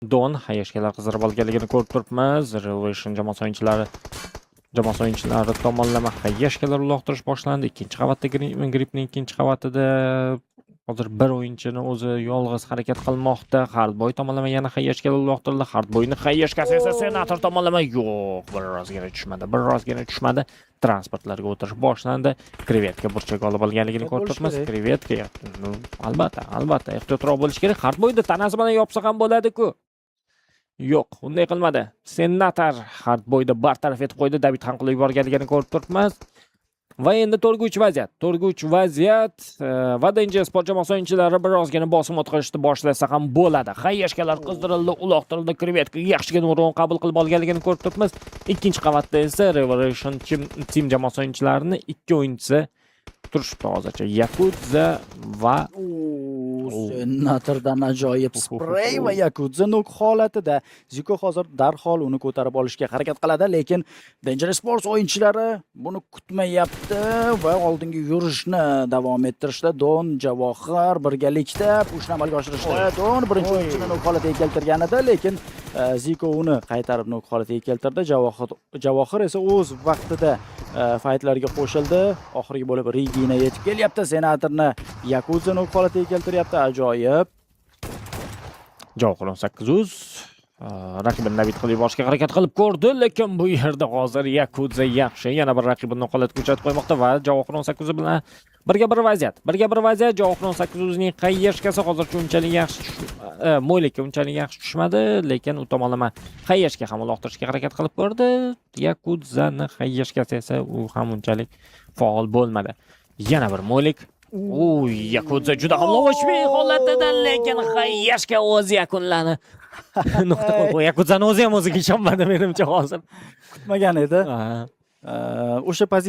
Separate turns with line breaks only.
Don hayashkalar qizdirib olganligini ko'rib turibmiz. Revolution jamoasi o'yinchilari tomonlama hayashkalar uloqtirish boshlandi. Ikkinchi qavatda gripning ikkinchi qavatida hozir bir o'yinchini o'zi yolg'iz harakat qilmoqda. Hardboy tomonlama yana hayashkalar uloqtirildi. Hardboyni hayashkasi esa senator tomonlama yo'q, birozgina tushmadi. Transportlarga o'tirish boshlandi. Krevetka burchak olib olganligini ko'rib turibmiz. Krevetka albatta ehtiyotroq bo'lish kerak. Hardboyni tanasi bilan yopsa ham bo'ladi-ku. Yo'q, unday qilmadi. Senator Hardboyni bartaraf etib qo'ydi. David ham qilib yuborganligini ko'rib turibmiz. Va endi to'rguvchi vaziyat va Danger Sport jamoasi o'yinchilari birozgina bosim o'tkazishni boshlasa ham bo'ladi. Hayashkalar qizdirildi, uloqtirildi, krevetka yaxshigina o'rin qabul qilib olganligini ko'rib turibmiz. Ikkinchi qavatda esa Revolution Team jamoasi o'yinchilarini ikki o'yinchisi turishibdi hozircha. Yakuza va
Senatordan ajoyib sprey va Yakuza nok holatida. Ziko hozir darhol uni ko'tarib olishga harakat qiladi, lekin Danger Sports o'yinchilari buni kutmayapti va oldinga yurishni davom ettirishda. Don Javohir birgalikda pushni amalga oshirishda. Don birinchi o'yinchini nok holatiga keltirgan edi, lekin Ziko uni qaytarib nok holatiga keltirdi. Javohir esa o'z vaqtida faytlarga qo'shildi. Oxirgi bo'lib Rigina yetib kelyapti. Senatorni Yakuza nok holatiga keltiryapti. Ajoyib.
Javohir 1800 raqibini nabid qilib yuborishga harakat qilib ko'rdi, lekin bu yerda hozir Yakuza yaxshi yana bir raqibini holatga uchratib qo'ymoqda va Javohir 1800 bilan birga bir vaziyat. Javohir 1800 ning qayershkasi hozircha unchalik yaxshi mo'ylikka unchalik yaxshi tushmadi, lekin u tomonlama qayershka ham uloqtirishga harakat qilib ko'rdi. Yakuzani qayershkasi esa u ham unchalik faol bo'lmadi. Yana bir mo'ylik. Yakuza juda ham lovushli holatida, lekin hayashka o'z yakunlani nuqta qo'ydi. Yakuzani o'zi ham o'ziga ishonmadi menimcha hozir.
Kutmagan edi. O'sha pozitsiya